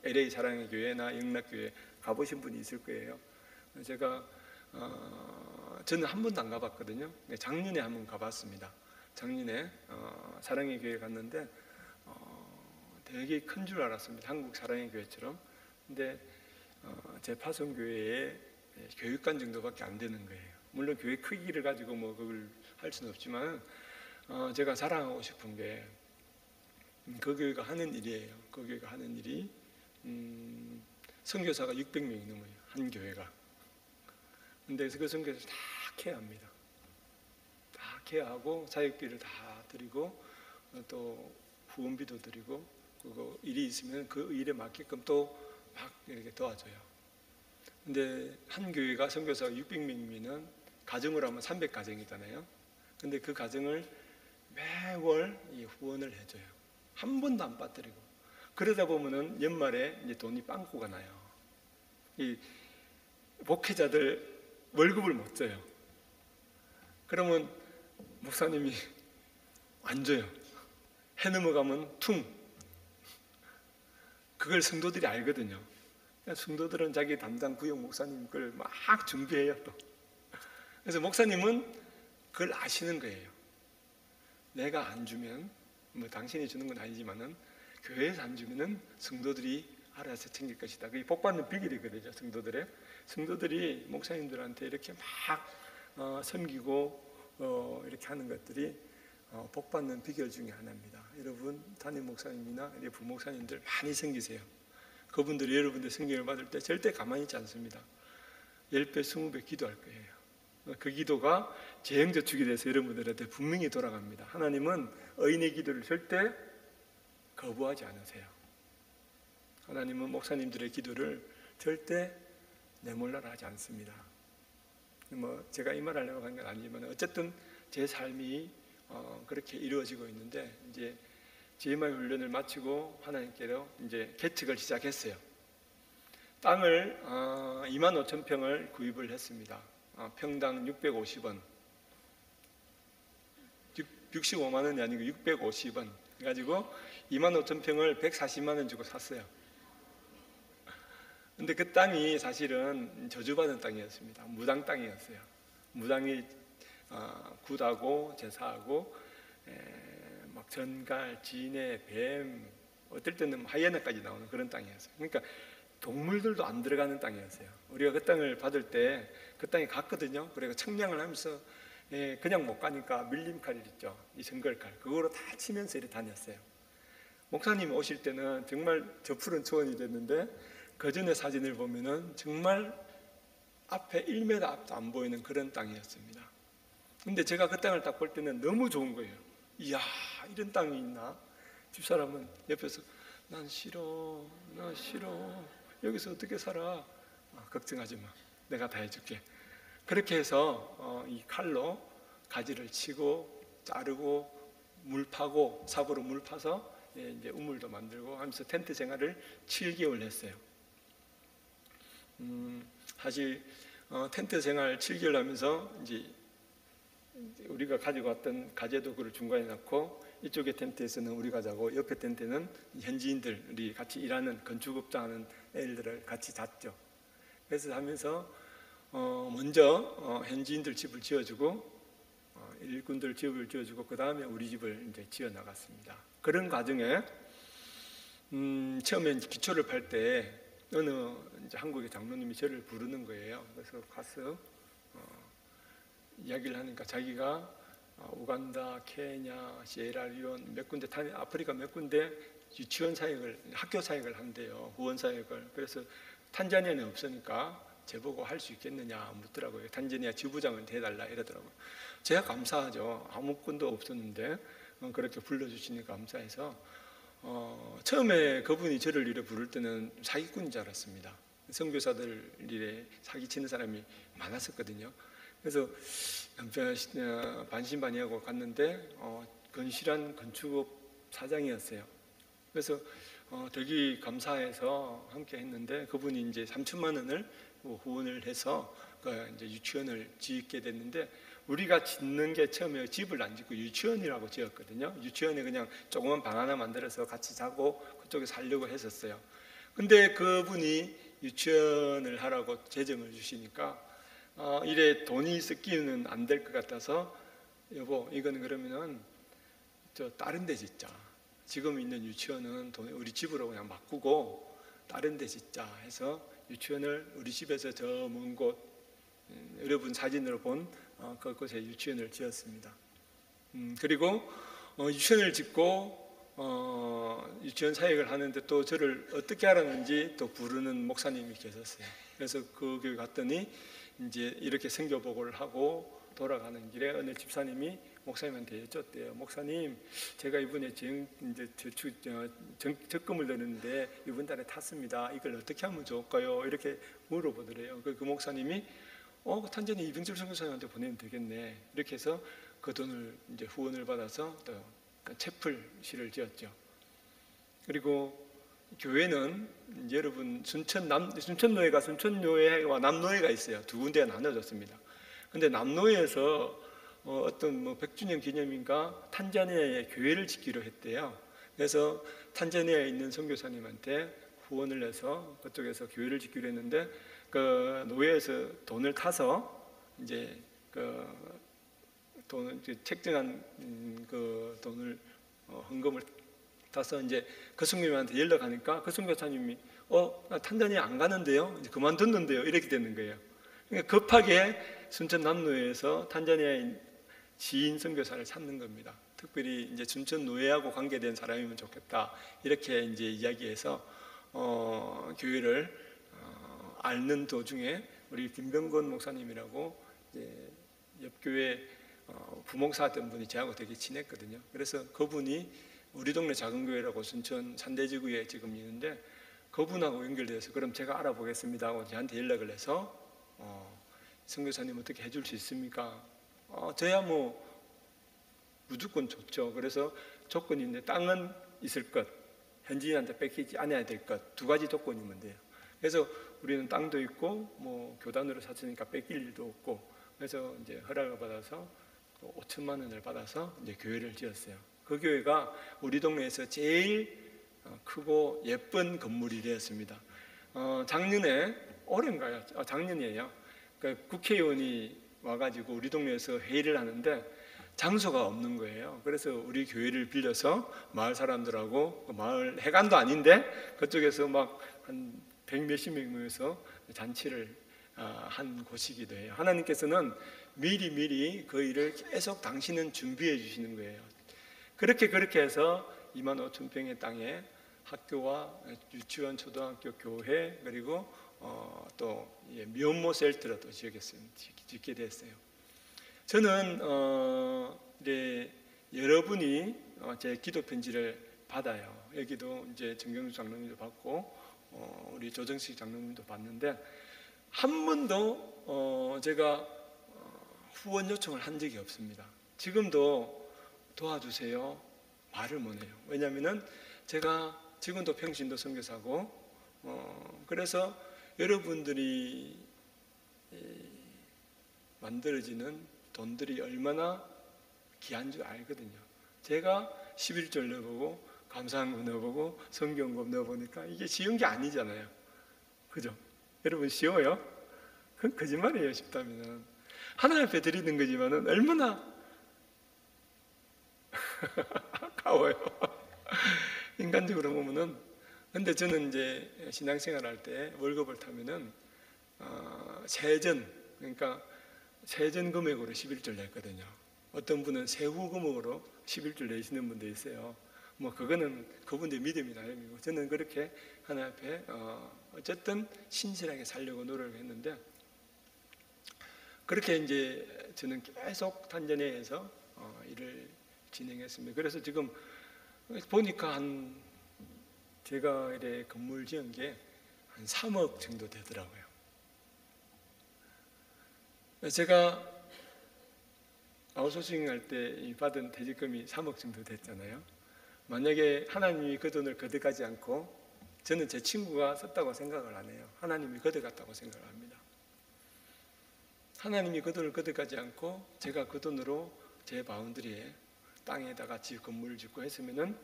LA 사랑의 교회나 영락교회 가보신 분이 있을 거예요. 제가 저는 한 번도 안 가봤거든요. 작년에 한 번 가봤습니다. 작년에 사랑의 교회 갔는데 되게 큰 줄 알았습니다. 한국 사랑의 교회처럼. 근데 제 파송교회에 교육관 정도밖에 안 되는 거예요. 물론 교회 크기를 가지고 뭐 그걸 할 수는 없지만 제가 자랑하고 싶은 게 그 교회가 하는 일이에요. 그 교회가 하는 일이 선교사가 600명이 넘어요, 한 교회가. 근데 그 선교사 다 케어합니다. 다 케어하고 사역비를 다 드리고 또 후원비도 드리고, 그거 일이 있으면 그 일에 맞게끔 또 막 이렇게 도와줘요. 근데 한 교회가 선교사가 600명이면 가정을 하면 300가정이잖아요. 근데 그 가정을 매월 후원을 해줘요. 한 번도 안 빠뜨리고. 그러다 보면은 연말에 이제 돈이 빵꾸가 나요. 이 목회자들 월급을 못 줘요. 그러면 목사님이 안 줘요. 해 넘어가면 퉁. 그걸 성도들이 알거든요. 성도들은 자기 담당 구역 목사님 걸 막 준비해요 또. 그래서 목사님은 그걸 아시는 거예요. 내가 안 주면, 뭐 당신이 주는 건 아니지만은 교회에서 안 주면은 성도들이 알아서 챙길 것이다. 그게 복 받는 비결이거든요. 성도들이 목사님들한테 이렇게 막 섬기고 이렇게 하는 것들이 복 받는 비결 중에 하나입니다. 여러분 담임 목사님이나 부목사님들 많이 섬기세요. 그분들이 여러분들 성경을 받을 때 절대 가만히 있지 않습니다. 10배, 20배 기도할 거예요. 그 기도가 재형저축이 돼서 여러분들한테 분명히 돌아갑니다. 하나님은 의인의 기도를 절대 거부하지 않으세요. 하나님은 목사님들의 기도를 절대 내몰라라 하지 않습니다. 뭐 제가 이 말 하려고 하는 건 아니지만 어쨌든 제 삶이 그렇게 이루어지고 있는데, 이제 GMI 훈련을 마치고 하나님께로 이제 개척을 시작했어요. 땅을 25,000평을 구입을 했습니다. 평당 650원, 65만 원이 아니고 650원 해가지고 25,000평을 140만 원 주고 샀어요. 근데 그 땅이 사실은 저주받은 땅이었습니다. 무당 땅이었어요. 무당이 굿하고 제사하고 막 전갈, 진해, 뱀, 어떨 때는 하이에나까지 나오는 그런 땅이었어요. 그러니까 동물들도 안 들어가는 땅이었어요. 우리가 그 땅을 받을 때 그 땅에 갔거든요. 그래서 청량을 하면서 그냥 못 가니까 밀림칼 있죠, 이 전갈칼, 그거로 다 치면서 이렇게 다녔어요. 목사님 오실 때는 정말 저 푸른 초원이 됐는데, 그 전에 사진을 보면은 정말 앞에 1m 앞도 안 보이는 그런 땅이었습니다. 근데 제가 그 땅을 딱 볼 때는 너무 좋은 거예요. 이야, 이런 땅이 있나? 집사람은 옆에서 난 싫어, 나 싫어, 여기서 어떻게 살아? 걱정하지 마, 내가 다 해줄게. 그렇게 해서 이 칼로 가지를 치고 자르고 물 파고 삽으로 물 파서 이제 우물도 만들고 하면서 텐트 생활을 7개월 했어요. 사실 텐트 생활 7개월 하면서 이제 우리가 가지고 왔던 가재도 그를 중간에 놓고, 이쪽에 텐트에서는 우리가 자고 옆에 텐트는 현지인들이 같이 일하는 건축업자 하는 애들을 같이 잤죠. 그래서 하면서 먼저 현지인들 집을 지어주고 일꾼들 집을 지어주고 그 다음에 우리 집을 이제 지어 나갔습니다. 그런 과정에 처음에 기초를 팔 때 어느 이제 한국의 장로님이 저를 부르는 거예요. 그래서 가서 이야기를 하니까 자기가 우간다, 케냐, 시에라리온 몇 군데 아프리카 몇 군데 유치원 사역을, 학교 사역을 한대요. 후원 사역을. 그래서 탄자니아는 없으니까 저보고 할 수 있겠느냐 묻더라고요. 탄자니아 지부장한테 해달라 이러더라고요. 제가 감사하죠. 아무 건도 없었는데 그렇게 불러주시니 감사해서 처음에 그분이 저를 이래 부를 때는 사기꾼인 줄 알았습니다. 선교사들 일에 사기치는 사람이 많았었거든요. 그래서 반신반의하고 갔는데 건실한 건축업 사장이었어요. 그래서 되게 감사해서 함께 했는데 그분이 이제 3천만 원을 후원을 해서 이제 유치원을 짓게 됐는데 우리가 짓는 게 처음에 집을 안 짓고 유치원이라고 지었거든요. 유치원에 그냥 조그만 방 하나 만들어서 같이 자고 그쪽에 살려고 했었어요. 근데 그분이 유치원을 하라고 재정을 주시니까 이래 돈이 섞이는 안 될 것 같아서 여보 이거는 그러면은 저 다른 데 짓자. 지금 있는 유치원은 우리 집으로 그냥 바꾸고 다른 데 짓자 해서 유치원을 우리 집에서 저 먼 곳 여러분 사진으로 본 그곳에 유치원을 지었습니다. 그리고 유치원을 짓고 유치원 사역을 하는데 또 저를 어떻게 알았는지 또 부르는 목사님이 계셨어요. 그래서 그 교회 갔더니 이제 이렇게 선교복을 하고 돌아가는 길에 어느 집사님이 목사님한테 여쭙대요. 목사님, 제가 이번에 적금을 넣었는데 이번 달에 탔습니다. 이걸 어떻게 하면 좋을까요? 이렇게 물어보더래요. 그 목사님이 탄자니아 이병철 선교사님한테 보내면 되겠네. 이렇게 해서 그 돈을 이제 후원을 받아서 또 채플실을 지었죠. 그리고 교회는 여러분 순천노예가 순천노예와 남노예가 있어요. 두 군데가 나눠졌습니다. 근데 남노예에서 어떤 100주년 기념인가 탄자니아에 교회를 짓기로 했대요. 그래서 탄자니아에 있는 선교사님한테 후원을 해서 그쪽에서 교회를 짓기로 했는데 그 노예에서 돈을 타서 이제 그 돈을 책정한 그 돈을 헌금을 타서 이제 그 선교사님한테 연락하니까 그 선교사님이 나 탄자니아 안 가는데요, 이제 그만뒀는데요, 이렇게 되는 거예요. 그러니까 급하게 순천 남노예에서 탄자니아에 지인 선교사를 찾는 겁니다. 특별히 이제 순천 노예하고 관계된 사람이면 좋겠다 이렇게 이제 이야기해서 교회를 앓는 도중에 우리 김병건 목사님이라고 이제 옆 교회 부목사였던 분이 저하고 되게 친했거든요. 그래서 그분이 우리 동네 작은 교회라고 순천 산대지구에 지금 있는데 그분하고 연결돼서 그럼 제가 알아보겠습니다 하고 저한테 연락을 해서 선교사님 어떻게 해줄 수 있습니까? 저야 뭐 무조건 좋죠. 그래서 조건이 있는데 땅은 있을 것, 현지인한테 뺏기지 않아야 될 것, 두 가지 조건이면 돼요. 그래서 우리는 땅도 있고 뭐 교단으로 샀으니까 뺏길 일도 없고 그래서 이제 허락을 받아서 5천만 원을 받아서 이제 교회를 지었어요. 그 교회가 우리 동네에서 제일 크고 예쁜 건물이 되었습니다. 작년에 올해인가요? 작년이에요. 그러니까 국회의원이 와가지고 우리 동네에서 회의를 하는데 장소가 없는 거예요. 그래서 우리 교회를 빌려서 마을 사람들하고 마을 해관도 아닌데 그쪽에서 막 한 100몇십 명 모여서 잔치를 한 곳이기도 해요. 하나님께서는 미리 그 일을 계속 당신은 준비해 주시는 거예요. 그렇게 해서 25,000평의 땅에 학교와 유치원, 초등학교, 교회 그리고 또 미혼모 셀터를 또 짓게 됐어요. 저는 이제 여러분이 제 기도 편지를 받아요. 여기도 이제 정경주 장로님도 받고 우리 조정식 장로님도 받는데 한 번도 제가 후원 요청을 한 적이 없습니다. 지금도 도와주세요 말을 못 해요. 왜냐하면은 제가 지금도 평신도 선교사고 그래서 여러분들이 만들어지는 돈들이 얼마나 귀한 줄 알거든요. 제가 11절 넣어보고 감사한금 넣어보고 성경금 넣어보니까 이게 쉬운 게 아니잖아요. 그죠? 여러분 쉬워요? 그건 거짓말이에요. 쉽다면 하나님 앞에 드리는 거지만은 얼마나 아까워요. 인간적으로 보면은. 근데 저는 이제 신앙생활 할 때 월급을 타면은 세전, 그러니까 세전 금액으로 11절 냈거든요. 어떤 분은 세후 금액으로 11절 내시는 분도 있어요. 뭐 그거는 그분들의 믿음이 나름이고, 저는 그렇게 하나님 앞에 어쨌든 신실하게 살려고 노력을 했는데, 그렇게 이제 저는 계속 단전회에서 일을 진행했습니다. 그래서 지금 보니까 제가 이래 건물 지은 게 한 3억 정도 되더라고요. 제가 아웃소싱 할 때 받은 퇴직금이 3억 정도 됐잖아요. 만약에 하나님이 그 돈을 거둬가지 않고, 저는 제 친구가 썼다고 생각을 안 해요. 하나님이 거둬갔다고 생각을 합니다. 하나님이 그 돈을 거둬가지 않고 제가 그 돈으로 제 바운드리에 땅에다가 집 건물을 짓고 했으면은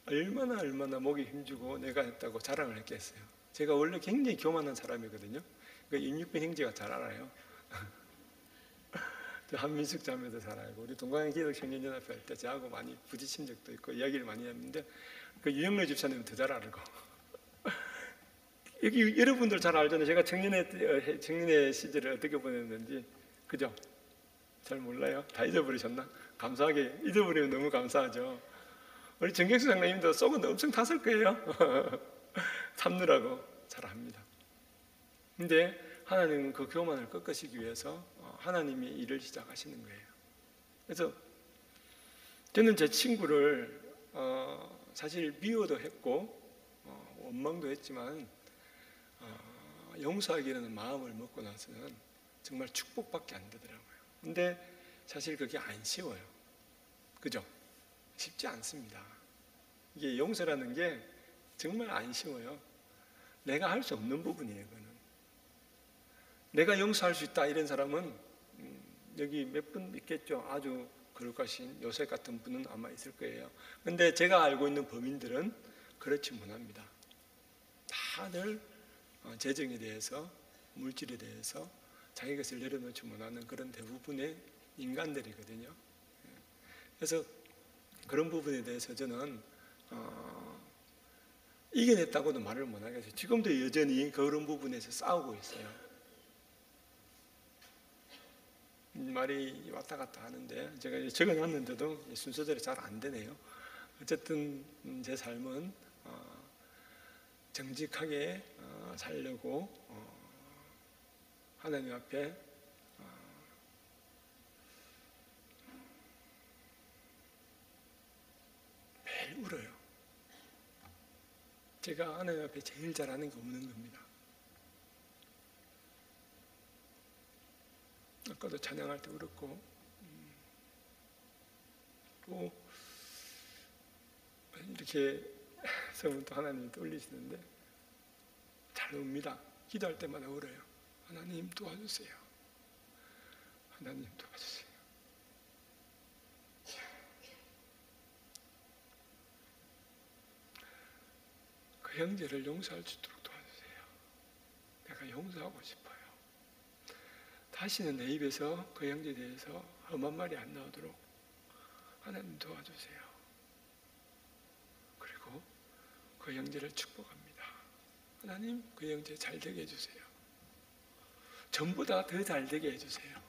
얼마나 목에 힘주고 내가 했다고 자랑을 했겠어요. 제가 원래 굉장히 교만한 사람이거든요. 그러니까 임육빈 형제가 잘 알아요. 한민숙 자매도 잘 알고, 우리 동광양 기독청년연합회 할 때 저하고 많이 부딪힌 적도 있고 이야기를 많이 했는데, 그 유영래 집사님은 더 잘 알고. 여기 여러분들 잘 알잖아요. 제가 청년회 시절을 어떻게 보냈는지. 그죠? 잘 몰라요? 다 잊어버리셨나? 감사하게 잊어버리면 너무 감사하죠. 우리 정경수 장로님도 속은 엄청 탔을 거예요. 참느라고 잘 압니다. 근데 하나님은 그 교만을 꺾으시기 위해서 하나님이 일을 시작하시는 거예요. 그래서 저는 제 친구를 사실 미워도 했고 원망도 했지만 용서하기라는 마음을 먹고 나서는 정말 축복밖에 안 되더라고요. 근데 사실 그게 안 쉬워요. 그죠? 쉽지 않습니다. 이게 용서라는 게 정말 안 쉬워요. 내가 할 수 없는 부분이에요. 그거는. 내가 용서할 수 있다 이런 사람은 여기 몇 분 있겠죠. 아주 거룩하신 요셉 같은 분은 아마 있을 거예요. 근데 제가 알고 있는 범인들은 그렇지 못합니다. 다들 재정에 대해서, 물질에 대해서 자기 것을 내려놓지 못하는 그런 대부분의 인간들이거든요. 그래서 그런 부분에 대해서 저는 이겨냈다고도 말을 못하겠어요. 지금도 여전히 그런 부분에서 싸우고 있어요. 말이 왔다 갔다 하는데 제가 적어놨는데도 순서대로 잘 안 되네요. 어쨌든 제 삶은 정직하게 살려고 하나님 앞에 매일 울어요. 제가 하나님 앞에 제일 잘하는 게 없는 겁니다. 아까도 찬양할 때 울었고, 또 이렇게 서면 또 하나님이 떠올리시는데 잘 웁니다. 기도할 때마다 울어요. 하나님 도와주세요. 하나님 도와주세요. 그 형제를 용서할 수 있도록 도와주세요. 내가 용서하고 싶어요. 다시는 내 입에서 그 형제에 대해서 험한 말이 안 나오도록 하나님 도와주세요. 그리고 그 형제를 축복합니다. 하나님 그 형제 잘 되게 해주세요. 전보다 더 잘 되게 해주세요.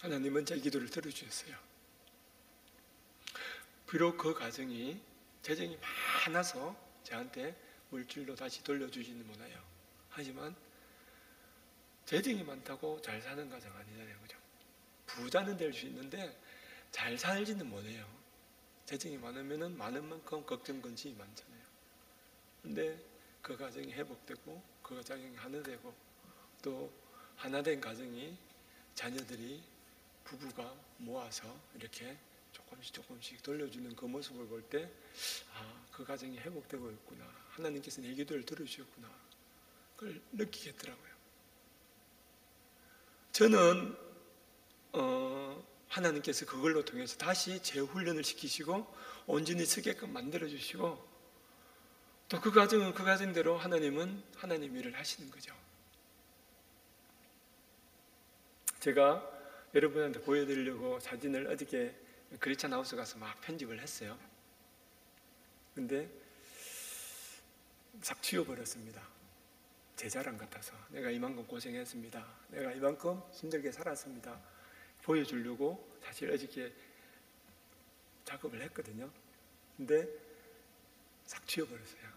하나님은 제 기도를 들어주셨어요. 비록 그 가정이 재정이 많아서 저한테 물질로 다시 돌려주지는 못해요. 하지만 재정이 많다고 잘 사는 가정 아니잖아요. 그죠? 부자는 될 수 있는데 잘 살지는 못해요. 재정이 많으면 많은 만큼 걱정 근심이 많잖아요. 근데 그 가정이 회복되고 그 가정이 하나 되고 또 하나 된 가정이 자녀들이 부부가 모아서 이렇게 조금씩 돌려주는 그 모습을 볼 때 그 가정이 회복되고 있구나. 하나님께서 내 기도를 들어주셨구나. 그걸 느끼겠더라고요. 저는 하나님께서 그걸로 통해서 다시 재훈련을 시키시고 온전히 서게끔 만들어주시고 또 그 가정은 그 가정대로 하나님은 하나님 일을 하시는 거죠. 제가 여러분한테 보여드리려고 사진을 어저께 크리스찬 하우스 가서 막 편집을 했어요. 근데 싹 지워버렸습니다. 제 자랑 같아서 내가 이만큼 고생했습니다, 내가 이만큼 힘들게 살았습니다 보여주려고 사실 어저께 작업을 했거든요. 근데 싹 지워버렸어요.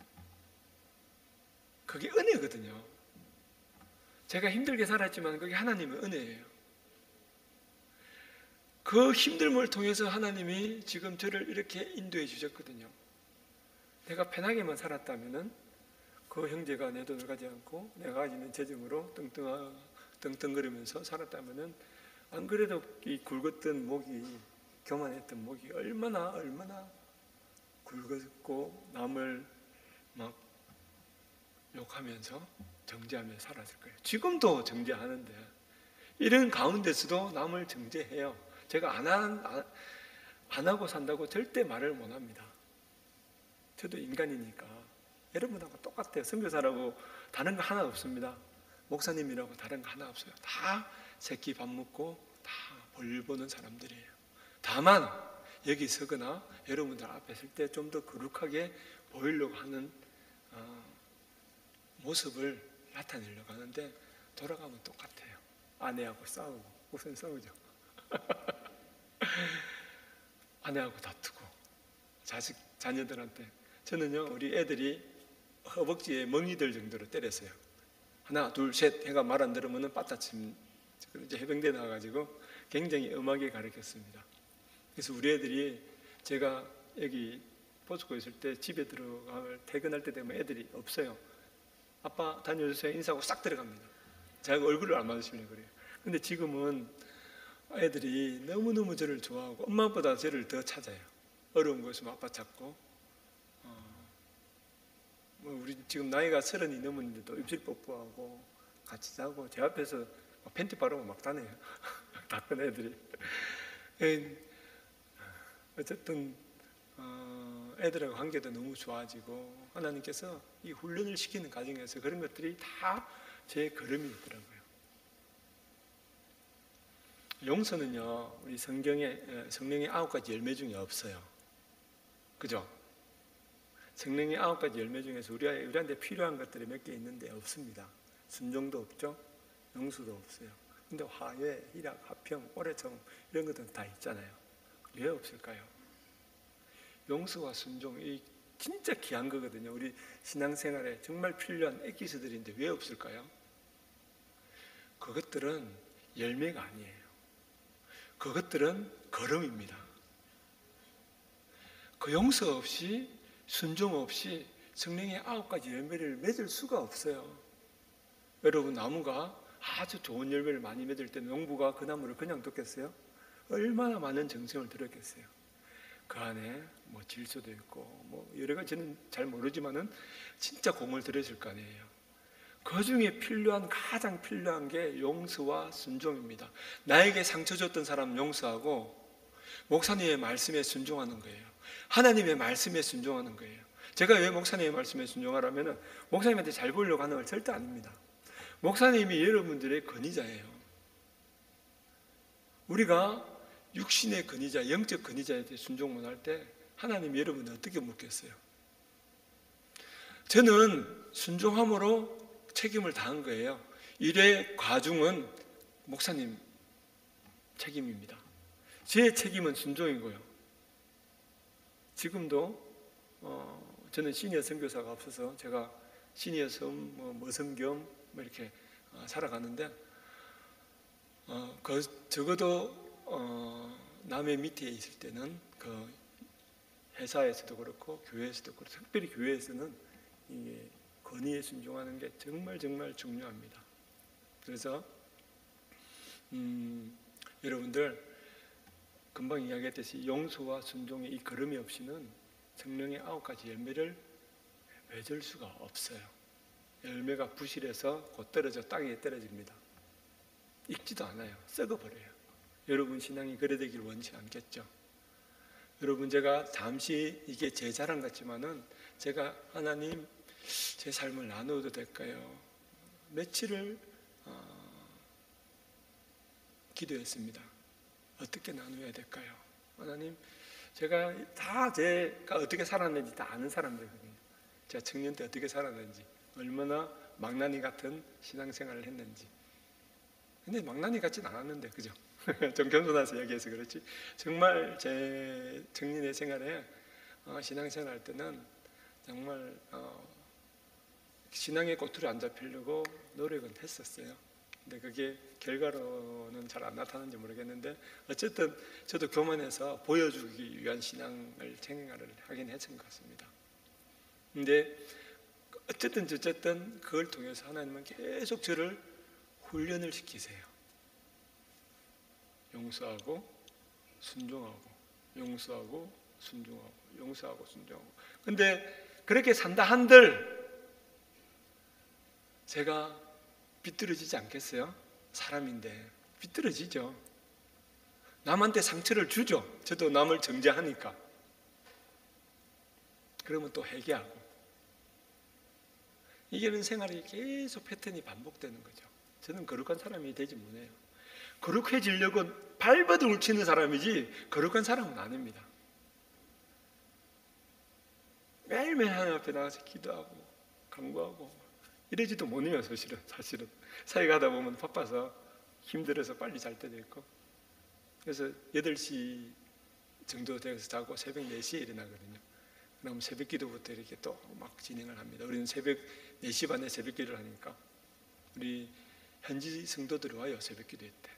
그게 은혜거든요. 제가 힘들게 살았지만 그게 하나님의 은혜예요. 그 힘듦을 통해서 하나님이 지금 저를 이렇게 인도해 주셨거든요. 내가 편하게만 살았다면은 그 형제가 내 돈을 가지 않고 내가 가지고 있는 재정으로 떵떵거리면서 살았다면은 안 그래도 이 굵었던 목이, 교만했던 목이 얼마나 굵었고 남을 막 욕하면서 정죄하며 살았을 거예요. 지금도 정죄하는데 이런 가운데서도 남을 정죄해요. 제가 안 하고 산다고 절대 말을 못 합니다. 저도 인간이니까 여러분하고 똑같아요. 선교사라고 다른 거 하나 없습니다. 목사님이라고 다른 거 하나 없어요. 다 새끼 밥 먹고 다 벌 보는 사람들이에요. 다만 여기 서거나 여러분들 앞에 설 때 좀 더 거룩하게 보이려고 하는 모습을 나타내려고 하는데 돌아가면 똑같아요. 아내하고 싸우고, 우선 싸우죠. 아내하고 다투고, 자녀들한테. 저는요, 우리 애들이 허벅지에 멍이 들 정도로 때렸어요. 하나, 둘, 셋 해가 말 안 들으면 빠따침. 이제 해병대 나와가지고 굉장히 엄하게 가르쳤습니다. 그래서 우리 애들이 제가 여기 포스코 있을 때 집에 들어가면 퇴근할 때 되면 애들이 없어요. 아빠 다녀주세요 인사하고 싹 들어갑니다. 제가 얼굴을 안 마주치려고 그래요. 근데 지금은 애들이 너무너무 저를 좋아하고 엄마보다 저를 더 찾아요. 어려운 거 있으면 아빠 찾고 우리 지금 나이가 30이 넘었는데도 입술 뽀뽀하고 같이 자고 제 앞에서 팬티 바르고 막 다녀요. 다 큰 애들이. 어쨌든 애들하고 관계도 너무 좋아지고 하나님께서 이 훈련을 시키는 과정에서 그런 것들이 다 제 걸음이 있더라고요. 용서는요, 우리 성경에 성령의 9가지 열매 중에 없어요. 그죠? 성령의 9가지 열매 중에서 우리한테 필요한 것들이 몇 개 있는데 없습니다. 순종도 없죠, 용서도 없어요. 근데 화해, 희락, 화평, 오래참 이런 것들은 다 있잖아요. 왜 없을까요? 용서와 순종, 이 진짜 귀한 거거든요. 우리 신앙생활에 정말 필요한 액기스들인데 왜 없을까요? 그것들은 열매가 아니에요. 그것들은 걸음입니다. 그 용서 없이 순종 없이 성령의 9가지 열매를 맺을 수가 없어요. 여러분, 나무가 아주 좋은 열매를 많이 맺을 때 농부가 그 나무를 그냥 뒀겠어요? 얼마나 많은 정성을 들였겠어요. 그 안에 뭐 질소도 있고 뭐 여러 가지 저는 잘 모르지만은 진짜 공을 들였을 거 아니에요. 그 중에 가장 필요한 게 용서와 순종입니다. 나에게 상처 줬던 사람 용서하고 목사님의 말씀에 순종하는 거예요. 하나님의 말씀에 순종하는 거예요. 제가 왜 목사님의 말씀에 순종하라면은 목사님한테 잘 보이려고 하는 걸 절대 아닙니다. 목사님이 여러분들의 권위자예요. 우리가 육신의 권위자, 영적 권위자한테 순종 못할 때 하나님이 여러분을 어떻게 묻겠어요? 저는 순종함으로 책임을 다한 거예요. 일의 과중은 목사님 책임입니다. 제 책임은 순종이고요. 지금도 저는 시니어 선교사가 없어서 제가 시니어 섬, 머섬 겸 이렇게 살아가는데 적어도 남의 밑에 있을 때는 그 회사에서도 그렇고 교회에서도 그렇고 특별히 교회에서는 이게 권위에 순종하는 게 정말 중요합니다. 그래서 여러분들 금방 이야기했듯이 용서와 순종의 이 걸음이 없이는 성령의 9가지 열매를 맺을 수가 없어요. 열매가 부실해서 곧 떨어져 땅에 떨어집니다. 익지도 않아요. 썩어버려요. 여러분 신앙이 그래 되길 원치 않겠죠? 여러분, 제가 잠시 이게 제 자랑 같지만은 제가 하나님 제 삶을 나누어도 될까요? 며칠을 기도했습니다. 어떻게 나누어야 될까요? 하나님, 제가 어떻게 살았는지 다 아는 사람들이거든요. 제가 청년 때 어떻게 살았는지, 얼마나 망나니 같은 신앙생활을 했는지. 근데 망나니 같진 않았는데, 그죠? 좀 겸손해서 얘기해서 그렇지, 정말 제 정린의 생활에 신앙생활 할 때는 정말 신앙의 꼬투리 안 잡히려고 노력은 했었어요. 근데 그게 결과로는 잘 안 나타나는지 모르겠는데, 어쨌든 저도 교만해서 보여주기 위한 신앙을 생활을 하긴 했던 것 같습니다. 근데 어쨌든 그걸 통해서 하나님은 계속 저를 훈련을 시키세요. 용서하고 순종하고, 용서하고 순종하고, 용서하고 순종하고. 근데 그렇게 산다 한들 제가 비뚤어지지 않겠어요? 사람인데 비뚤어지죠. 남한테 상처를 주죠. 저도 남을 정죄하니까. 그러면 또 회개하고. 이게는 생활이 계속 패턴이 반복되는 거죠. 저는 거룩한 사람이 되지 못해요. 거룩해지려고 발버둥 울치는 사람이지 거룩한 사람은 아닙니다. 매일매일 하나님 앞에 나가서 기도하고 간구하고 이러지도 못해요. 사실은 사회가 하다 보면 바빠서 힘들어서 빨리 잘 때도 있고, 그래서 8시 정도 되어서 자고 새벽 4시에 일어나거든요. 그럼 새벽 기도부터 이렇게 또 막 진행을 합니다. 우리는 새벽 4시 반에 새벽 기도를 하니까 우리 현지 성도들이 와요. 새벽 기도회 때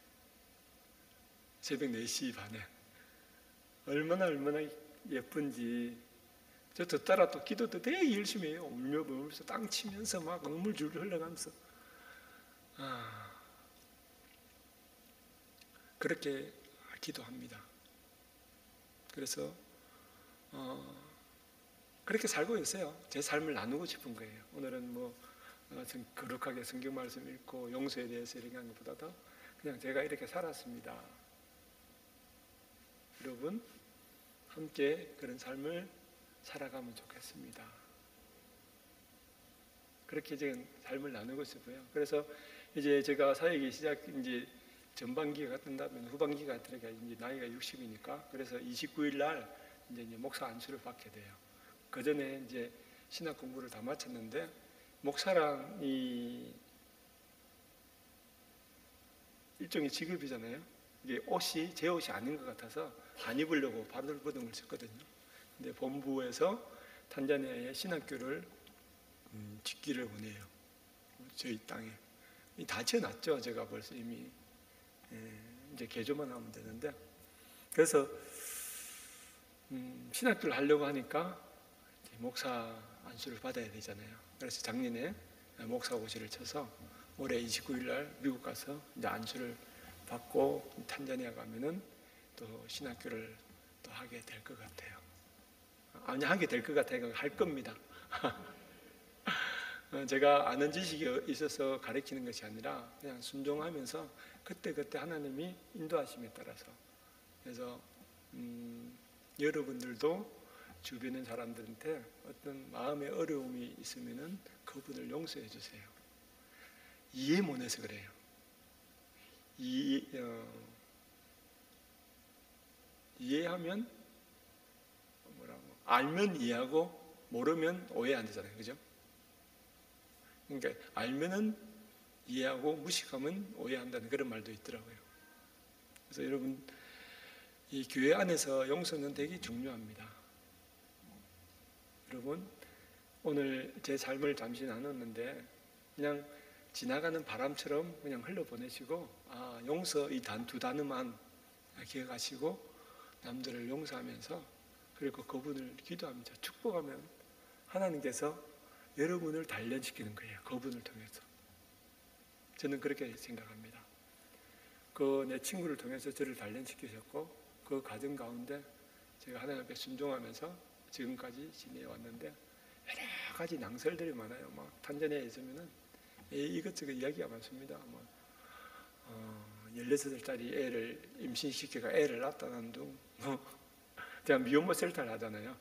새벽 4시 반에 얼마나 예쁜지. 저 따라 또 기도도 되게 열심히 해요. 울면서 땅 치면서 막 눈물 줄줄 흘러가면서 그렇게 기도합니다. 그래서 그렇게 살고 있어요. 제 삶을 나누고 싶은 거예요. 오늘은 좀 거룩하게 성경 말씀 읽고 용서에 대해서 얘기한 것보다도 그냥 제가 이렇게 살았습니다. 여러분 함께 그런 삶을 살아가면 좋겠습니다. 그렇게 지금 삶을 나누고 싶어요. 그래서 이제 제가 사역이 이제 전반기가 끝나면 후반기가 들어가 이제 나이가 60이니까, 그래서 29일 날 이제 목사 안수를 받게 돼요. 그 전에 이제 신학 공부를 다 마쳤는데, 목사랑 이 일종의 직업이잖아요. 이게 옷이 제 옷이 아닌 것 같아서 안 입으려고 바들바둥을 쳤거든요. 근데 본부에서 탄자니아의 신학교를 짓기를 원해요. 저희 땅에 다 지어놨죠. 제가 벌써 이미 이제 개조만 하면 되는데, 그래서 신학교를 하려고 하니까 목사 안수를 받아야 되잖아요. 그래서 작년에 목사 고시를 쳐서 올해 29일 날 미국 가서 이제 안수를 받고 탄자니아 가면은 또 신학교를 또 하게 될 것 같아요. 아니, 하게 될 것 같아요. 할 겁니다. 제가 아는 지식이 있어서 가르치는 것이 아니라 그냥 순종하면서 그때그때 하나님이 인도하심에 따라서. 그래서 여러분들도 주변의 사람들한테 어떤 마음의 어려움이 있으면은 그분을 용서해 주세요. 이해 못해서 그래요. 이해하면 알면 이해하고 모르면 오해 안 되잖아요. 그죠? 그러니까 알면은 이해하고 무식하면 오해한다는 그런 말도 있더라고요. 그래서 여러분, 이 교회 안에서 용서는 되게 중요합니다. 여러분, 오늘 제 삶을 잠시 나눴는데 그냥 지나가는 바람처럼 그냥 흘려보내시고, 용서 이 두 단어만 기억하시고 남들을 용서하면서, 그리고 그분을 기도하면서 축복하면 하나님께서 여러분을 단련시키는 거예요. 그분을 통해서. 저는 그렇게 생각합니다. 내 친구를 통해서 저를 단련시키셨고, 그 과정 가운데 제가 하나님 앞에 순종하면서 지금까지 지내왔는데 여러 가지 낭설들이 많아요. 막 탄자니아에 있으면은 이것저것 이야기가 많습니다. 16살짜리 애를 임신시켜가 애를 낳았다 난 둥, 제가 미혼모 센터를 하잖아요.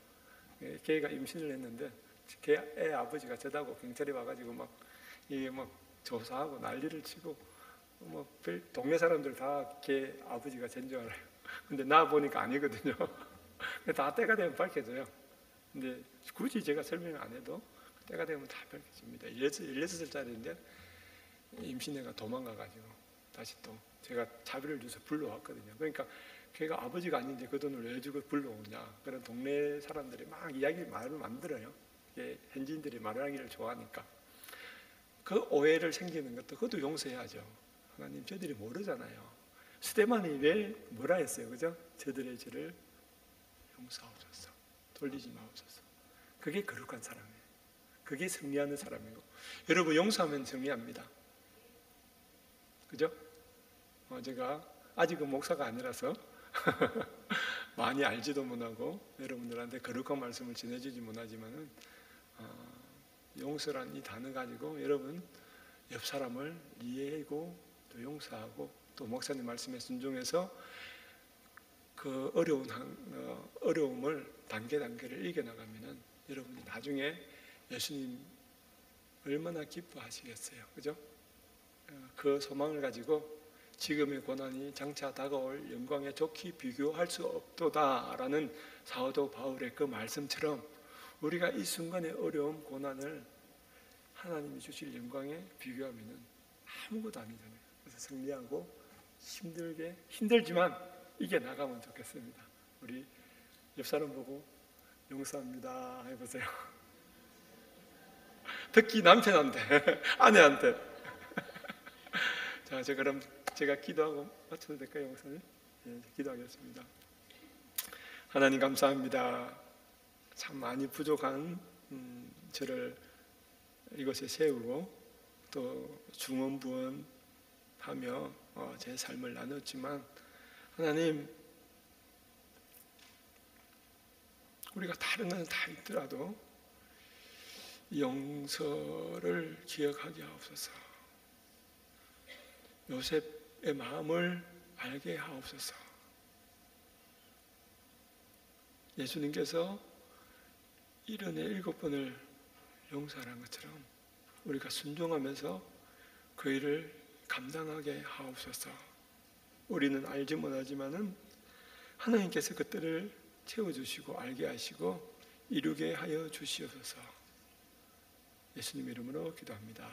걔가 임신을 했는데 걔 애 아버지가 저다고 경찰이 와가지고 막 조사하고 난리를 치고, 동네 사람들 다 걔 아버지가 된 줄 알아요. 근데 나 보니까 아니거든요. 다 때가 되면 밝혀져요. 근데 굳이 제가 설명 안 해도 때가 되면 다 밝혀집니다. 16살짜리인데 임신해가 도망가가지고 다시 또 제가 자비를 줘서 불러왔거든요. 그러니까 걔가 아버지가 아닌데 그 돈을 왜 주고 불러오냐, 그런 동네 사람들이 막 말을 만들어요. 현지인들이 말을 하기를 좋아하니까. 그 오해를 생기는 것도 그것도 용서해야죠. 하나님, 저들이 모르잖아요. 스데반이 왜 뭐라 했어요, 그죠? 저들의 죄를 용서하옵소서, 돌리지 마옵소서. 그게 거룩한 사람이에요. 그게 승리하는 사람이고, 여러분 용서하면 승리합니다. 그죠? 제가 아직은 목사가 아니라서 많이 알지도 못하고 여러분들한테 거룩한 말씀을 전해주지 못하지만은 용서란 이 단어 가지고 여러분 옆 사람을 이해하고 또 용서하고 또 목사님 말씀에 순종해서 그 어려움을 단계를 이겨나가면은 여러분이 나중에 예수님 얼마나 기뻐하시겠어요, 그죠? 그 소망을 가지고 지금의 고난이 장차 다가올 영광에 좋게 비교할 수 없도다라는 사도 바울의 그 말씀처럼 우리가 이 순간의 어려움, 고난을 하나님이 주실 영광에 비교하면 아무것도 아니잖아요. 그래서 승리하고 힘들지만 이겨나가면 좋겠습니다. 우리 옆 사람 보고 용서합니다 해보세요. 특히 남편한테, 아내한테. 자, 그럼 제가 기도하고 마쳐도 될까요, 목사님? 예, 기도하겠습니다. 하나님 감사합니다. 참 많이 부족한 저를 이곳에 세우고 또 중언부언하며 제 삶을 나눴지만 하나님, 우리가 다른 것은 다 있더라도 용서를 기억하게 하옵소서. 요셉의 마음을 알게 하옵소서. 예수님께서 77번을 용서하는 것처럼 우리가 순종하면서 그 일을 감당하게 하옵소서. 우리는 알지 못하지만은 하나님께서 그들을 채워주시고 알게 하시고 이루게 하여 주시옵소서. 예수님 이름으로 기도합니다.